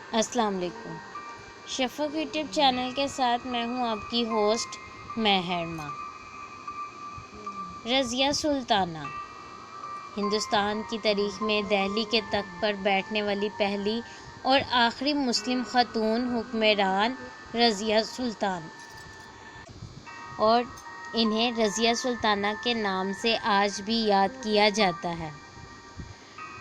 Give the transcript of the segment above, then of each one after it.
السلام علیکم۔ شفق YouTube channel کے ساتھ میں ہوں آپ کی ہوسٹ مہرما۔ رضیہ سلطانہ ہندوستان کی تاریخ میں دہلی کے تخت پر بیٹھنے والی پہلی اور آخری مسلم خاتون حکمران رضیہ سلطان، اور انہیں رضیہ سلطانہ کے نام سے آج بھی یاد کیا جاتا ہے۔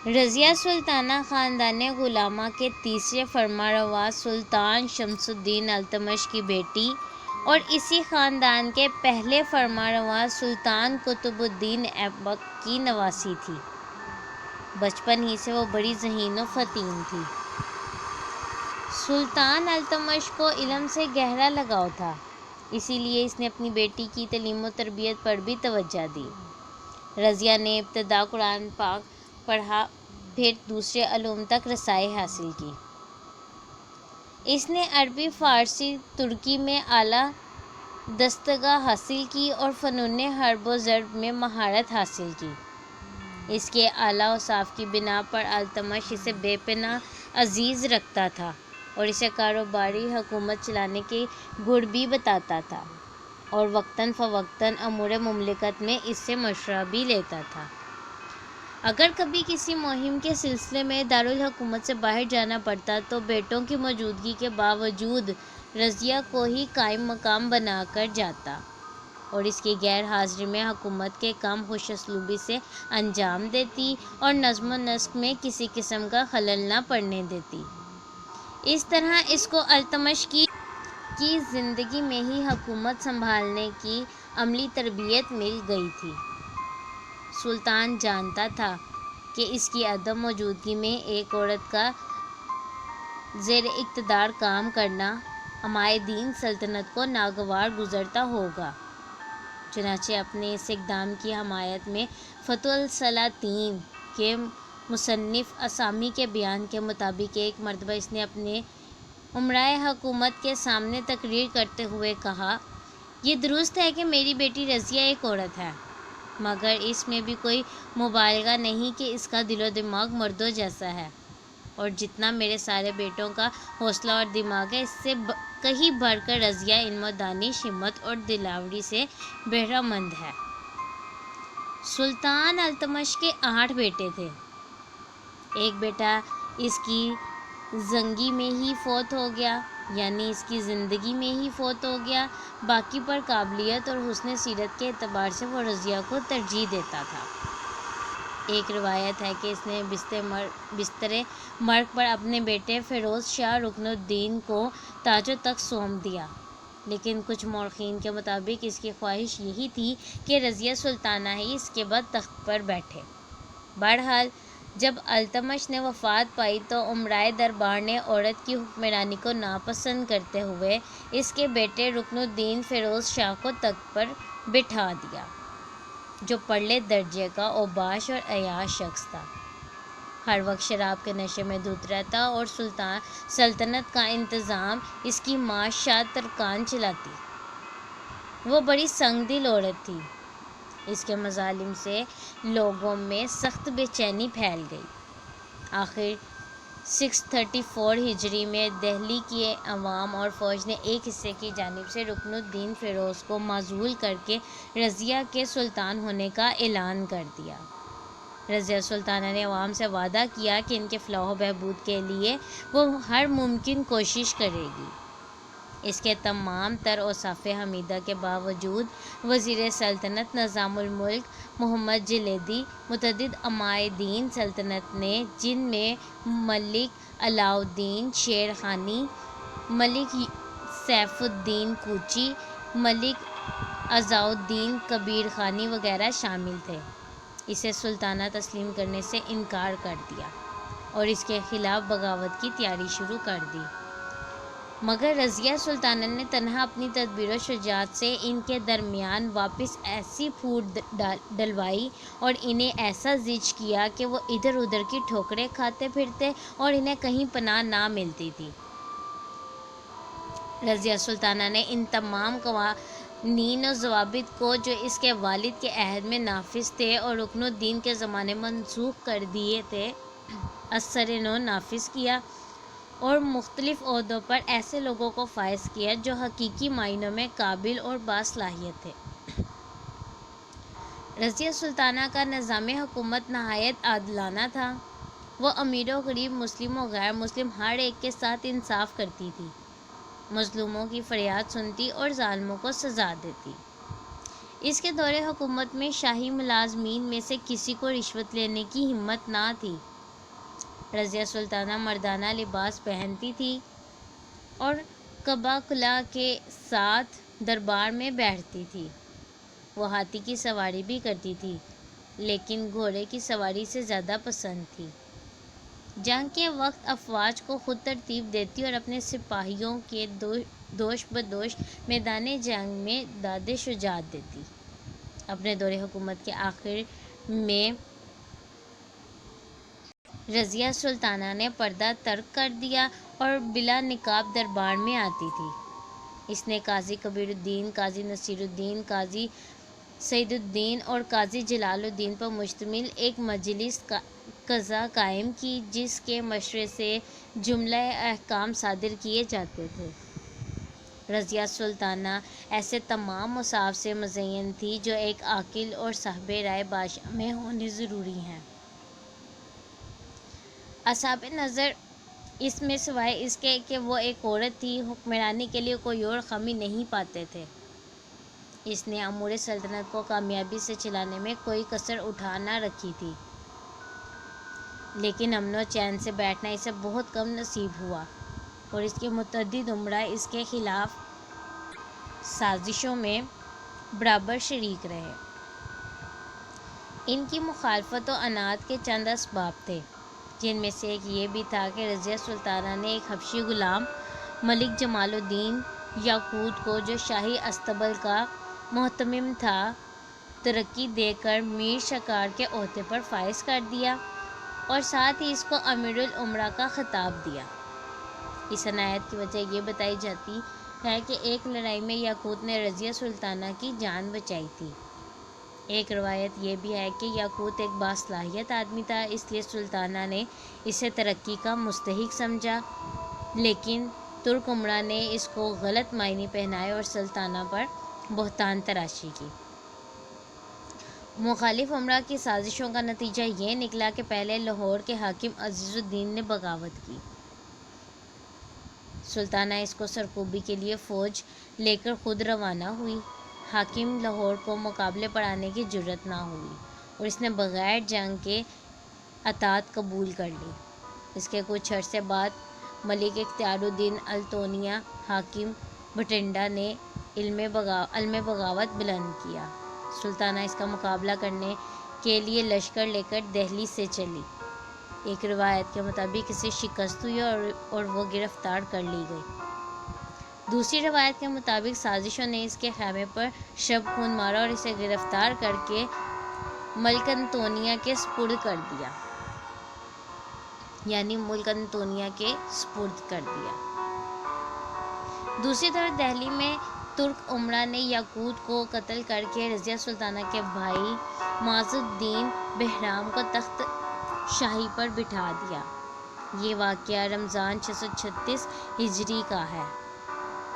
رضیہ سلطانہ خاندان غلامہ کے تیسرے فرمانروا سلطان شمس الدین التمش کی بیٹی اور اسی خاندان کے پہلے فرمانروا سلطان قطب الدین ایبک کی نواسی تھی۔ بچپن ہی سے وہ بڑی ذہین و فطن تھی۔ سلطان التمش کو علم سے گہرا لگاؤ تھا، اسی لیے اس نے اپنی بیٹی کی تعلیم و تربیت پر بھی توجہ دی۔ رضیہ نے ابتدا قرآن پاک پڑھا، پھر دوسرے علوم تک رسائی حاصل کی۔ اس نے عربی، فارسی، ترکی میں اعلیٰ دستگاہ حاصل کی اور فنون حرب و ضرب میں مہارت حاصل کی۔ اس کے اعلیٰ اوصاف کی بنا پر التمش اسے بے پناہ عزیز رکھتا تھا اور اسے کاروباری حکومت چلانے کے گڑ بھی بتاتا تھا، اور وقتاً فوقتاً امور مملکت میں اس سے مشورہ بھی لیتا تھا۔ اگر کبھی کسی مہم کے سلسلے میں دارالحکومت سے باہر جانا پڑتا تو بیٹوں کی موجودگی کے باوجود رضیہ کو ہی قائم مقام بنا کر جاتا اور اس کی غیر حاضری میں حکومت کے کام خوش اسلوبی سے انجام دیتی اور نظم و نسق میں کسی قسم کا خلل نہ پڑنے دیتی۔ اس طرح اس کو التمش کی زندگی میں ہی حکومت سنبھالنے کی عملی تربیت مل گئی تھی۔ سلطان جانتا تھا کہ اس کی عدم موجودگی میں ایک عورت کا زیر اقتدار کام کرنا عمائے دین سلطنت کو ناگوار گزرتا ہوگا، چنانچہ اپنے اس اقدام کی حمایت میں فتح السلاطین کے مصنف اسامی کے بیان کے مطابق ایک مرتبہ اس نے اپنے امرائے حکومت کے سامنے تقریر کرتے ہوئے کہا، یہ درست ہے کہ میری بیٹی رضیہ ایک عورت ہے، مگر اس میں بھی کوئی مبالغہ نہیں کہ اس کا دل و دماغ مردوں جیسا ہے، اور جتنا میرے سارے بیٹوں کا حوصلہ اور دماغ ہے، اس سے کہیں بڑھ کر رضیہ علم و دانش، ہمت اور دلاوری سے بہرہ مند ہے۔ سلطان التمش کے 8 بیٹے تھے۔ ایک بیٹا اس کی زنگی میں ہی فوت ہو گیا، یعنی اس کی زندگی میں ہی فوت ہو گیا، باقی پر قابلیت اور حسن سیرت کے اعتبار سے وہ رضیہ کو ترجیح دیتا تھا۔ ایک روایت ہے کہ اس نے بستر مرگ پر اپنے بیٹے فیروز شاہ رکن الدین کو تاج و تخت سونپ دیا، لیکن کچھ مورخین کے مطابق اس کی خواہش یہی تھی کہ رضیہ سلطانہ ہی اس کے بعد تخت پر بیٹھے۔ بہرحال جب التمش نے وفات پائی تو امرائے دربار نے عورت کی حکمرانی کو ناپسند کرتے ہوئے اس کے بیٹے رکن الدین فیروز شاہ کو تخت پر بٹھا دیا، جو پرلے درجے کا اوباش اور عیاش شخص تھا۔ ہر وقت شراب کے نشے میں دھت رہتا اور سلطنت کا انتظام اس کی ماں شاہ ترکان چلاتی۔ وہ بڑی سنگ دل عورت تھی۔ اس کے مظالم سے لوگوں میں سخت بے چینی پھیل گئی۔ آخر 634 ہجری میں دہلی کی عوام اور فوج نے ایک حصے کی جانب سے رکن الدین فیروز کو معزول کر کے رضیہ کے سلطان ہونے کا اعلان کر دیا۔ رضیہ سلطانہ نے عوام سے وعدہ کیا کہ ان کے فلاح و بہبود کے لیے وہ ہر ممکن کوشش کرے گی۔ اس کے تمام تر اوصاف حمیدہ کے باوجود وزیر سلطنت نظام الملک محمد جلیدی متعدد عمائے دین سلطنت نے، جن میں ملک علاء الدین شیر خانی، ملک سیف الدین کوچی، ملک عزاء الدین کبیر خانی وغیرہ شامل تھے، اسے سلطانہ تسلیم کرنے سے انکار کر دیا اور اس کے خلاف بغاوت کی تیاری شروع کر دی۔ مگر رضیہ سلطانہ نے تنہا اپنی تدبیر و شجاعت سے ان کے درمیان واپس ایسی پھوٹ ڈلوائی اور انہیں ایسا زج کیا کہ وہ ادھر ادھر کی ٹھوکریں کھاتے پھرتے اور انہیں کہیں پناہ نہ ملتی تھی۔ رضیہ سلطانہ نے ان تمام قوانین و ضوابط کو، جو اس کے والد کے عہد میں نافذ تھے اور رکن الدین کے زمانے منسوخ کر دیے تھے، از سرِ نو نافذ کیا۔ اور مختلف عہدوں پر ایسے لوگوں کو فائز کیا جو حقیقی معنوں میں قابل اور باصلاحیت تھے۔ رضیہ سلطانہ کا نظام حکومت نہایت عادلانہ تھا۔ وہ امیر و غریب، مسلم و غیر مسلم ہر ایک کے ساتھ انصاف کرتی تھی، مظلوموں کی فریاد سنتی اور ظالموں کو سزا دیتی۔ اس کے دور حکومت میں شاہی ملازمین میں سے کسی کو رشوت لینے کی ہمت نہ تھی۔ رضیہ سلطانہ مردانہ لباس پہنتی تھی اور قبا قلع کے ساتھ دربار میں بیٹھتی تھی۔ وہ ہاتھی کی سواری بھی کرتی تھی، لیکن گھوڑے کی سواری سے زیادہ پسند تھی۔ جنگ کے وقت افواج کو خود ترتیب دیتی اور اپنے سپاہیوں کے دوش بدوش میدان جنگ میں داد شجاعت دیتی۔ اپنے دور حکومت کے آخر میں رضیہ سلطانہ نے پردہ ترک کر دیا اور بلا نقاب دربار میں آتی تھی۔ اس نے قاضی کبیر الدین، قاضی نصیر الدین، قاضی سعید الدین اور قاضی جلال الدین پر مشتمل ایک مجلس قضا قائم کی، جس کے مشورے سے جملہ احکام صادر کیے جاتے تھے۔ رضیہ سلطانہ ایسے تمام اوصاف سے مزین تھی جو ایک عاقل اور صاحب رائے بادشاہ میں ہونے ضروری ہیں۔ اصحاب نظر اس میں سوائے اس کے کہ وہ ایک عورت تھی، حکمرانی کے لیے کوئی اور خامی نہیں پاتے تھے۔ اس نے امور سلطنت کو کامیابی سے چلانے میں کوئی کسر اٹھا نہ رکھی تھی، لیکن امن و چین سے بیٹھنا اسے بہت کم نصیب ہوا اور اس کے متعدد امراء اس کے خلاف سازشوں میں برابر شریک رہے۔ ان کی مخالفت و عناد کے چند اسباب تھے، جن میں سے ایک یہ بھی تھا کہ رضیہ سلطانہ نے ایک حبشی غلام ملک جمال الدین یاقوت کو، جو شاہی استبل کا محتمم تھا، ترقی دے کر میر شکار کے عہدے پر فائز کر دیا اور ساتھ ہی اس کو امیر الامراء کا خطاب دیا۔ اس عنایت کی وجہ یہ بتائی جاتی ہے کہ ایک لڑائی میں یاقوت نے رضیہ سلطانہ کی جان بچائی تھی۔ ایک روایت یہ بھی ہے کہ یاقوت ایک باصلاحیت آدمی تھا، اس لیے سلطانہ نے اسے ترقی کا مستحق سمجھا، لیکن ترک امراء نے اس کو غلط معنی پہنائے اور سلطانہ پر بہتان تراشی کی۔ مخالف امراء کی سازشوں کا نتیجہ یہ نکلا کہ پہلے لاہور کے حاکم عزیز الدین نے بغاوت کی۔ سلطانہ اس کو سرکوبی کے لیے فوج لے کر خود روانہ ہوئی۔ حاکم لاہور کو مقابلے پر آنے کی جرأت نہ ہوئی اور اس نے بغیر جنگ کے اطاعت قبول کر لی۔ اس کے کچھ عرصے بعد ملک اختیار الدین التونیا، حاکم بھٹنڈا نے علم بغاوت بلند کیا۔ سلطانہ اس کا مقابلہ کرنے کے لیے لشکر لے کر دہلی سے چلی۔ ایک روایت کے مطابق اسے شکست ہوئی اور وہ گرفتار کر لی گئی۔ دوسری روایت کے مطابق سازشوں نے اس کے خیمے پر شب خون مارا اور اسے گرفتار کر کے ملک انطونیہ کے سپرد کر دیا، دوسری طرف دہلی میں ترک امراء نے یاقوت کو قتل کر کے رضیہ سلطانہ کے بھائی معز الدین بہرام کو تخت شاہی پر بٹھا دیا۔ یہ واقعہ رمضان 636 ہجری کا ہے۔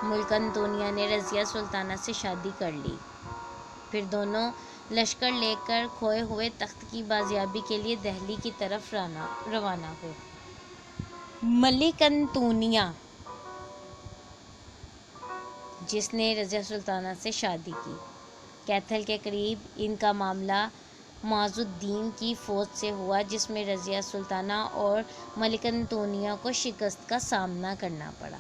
ملک انطونیہ نے رضیہ سلطانہ سے شادی کر لی، پھر دونوں لشکر لے کر کھوئے ہوئے تخت کی بازیابی کے لیے دہلی کی طرف روانہ ہوئے۔ ملک انطونیہ، جس نے رضیہ سلطانہ سے شادی کی، کیتھل کے قریب ان کا معاملہ معز الدین کی فوج سے ہوا، جس میں رضیہ سلطانہ اور ملک انطونیہ کو شکست کا سامنا کرنا پڑا۔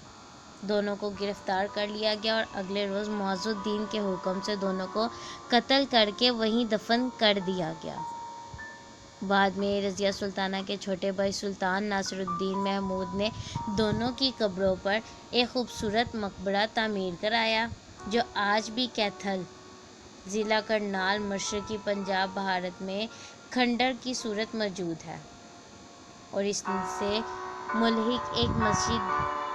دونوں کو گرفتار کر لیا گیا اور اگلے روز معز الدین کے حکم سے دونوں کو قتل کر کے وہیں دفن کر دیا گیا۔ بعد میں رضیہ سلطانہ کے چھوٹے بھائی سلطان ناصر الدین محمود نے دونوں کی قبروں پر ایک خوبصورت مقبرہ تعمیر کرایا، جو آج بھی کیتھل، ضلع کرنال، مشرقی پنجاب، بھارت میں کھنڈر کی صورت موجود ہے، اور اس سے ملحق ایک مسجد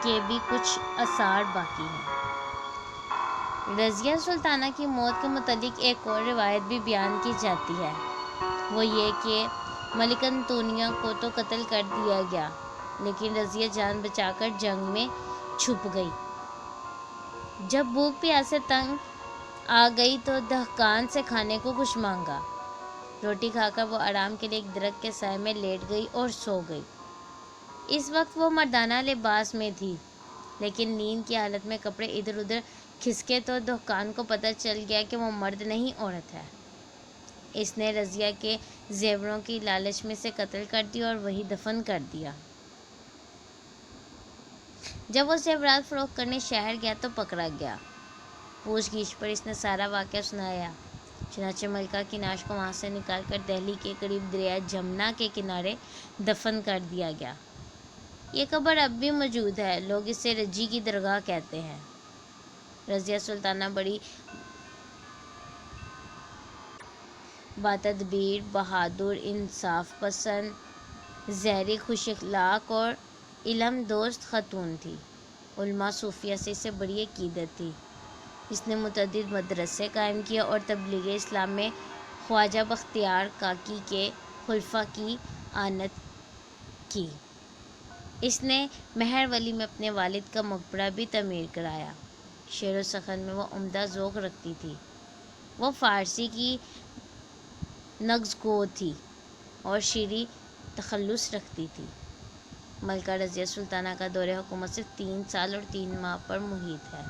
کے بھی کچھ آثار باقی ہیں۔ رضیہ سلطانہ کی موت کے متعلق ایک اور روایت بھی بیان کی جاتی ہے، وہ یہ کہ ملک انطونیہ کو تو قتل کر دیا گیا، لیکن رضیہ جان بچا کر جنگ میں چھپ گئی۔ جب بھوک پیاس سے تنگ آ گئی تو دہقان سے کھانے کو کچھ مانگا۔ روٹی کھا کر وہ آرام کے لیے ایک درخت کے سائے میں لیٹ گئی اور سو گئی۔ اس وقت وہ مردانہ لباس میں تھی، لیکن نیند کی حالت میں کپڑے ادھر ادھر کھسکے تو دہقان کو پتہ چل گیا کہ وہ مرد نہیں عورت ہے۔ اس نے رضیہ کے زیوروں کی لالچ میں سے قتل کر دیا اور وہی دفن کر دیا۔ جب وہ زیورات فروخت کرنے شہر گیا تو پکڑا گیا۔ پوچھ گچھ پر اس نے سارا واقعہ سنایا۔ چنانچہ ملکہ کی نعش کو وہاں سے نکال کر دہلی کے قریب دریا جمنا کے کنارے دفن کر دیا گیا۔ یہ قبر اب بھی موجود ہے، لوگ اسے رجی کی درگاہ کہتے ہیں۔ رضیہ سلطانہ بڑی باتدبیر، بہادر، انصاف پسند، زہری، خوش اخلاق اور علم دوست خاتون تھی۔ علماء صوفیہ سے اسے بڑی عقیدت تھی۔ اس نے متعدد مدرسے قائم کیے اور تبلیغ اسلام میں خواجہ بختیار کاکی کے خلفاء کی اعانت کی۔ اس نے مہر ولی میں اپنے والد کا مقبرہ بھی تعمیر کرایا۔ شعر و سخن میں وہ عمدہ ذوق رکھتی تھی۔ وہ فارسی کی نغز گو تھی اور شعری تخلص رکھتی تھی۔ ملکہ رضیہ سلطانہ کا دور حکومت صرف 3 سال اور 3 ماہ پر محیط ہے۔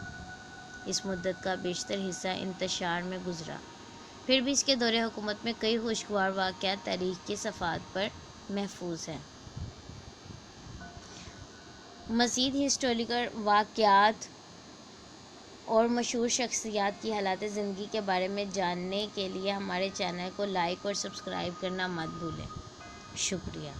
اس مدت کا بیشتر حصہ انتشار میں گزرا، پھر بھی اس کے دور حکومت میں کئی خوشگوار واقعات تاریخ کی صفحات پر محفوظ ہیں۔ مزید ہسٹوریکل واقعات اور مشہور شخصیات کی حالات زندگی کے بارے میں جاننے کے لیے ہمارے چینل کو لائک اور سبسکرائب کرنا مت بھولیں۔ شکریہ۔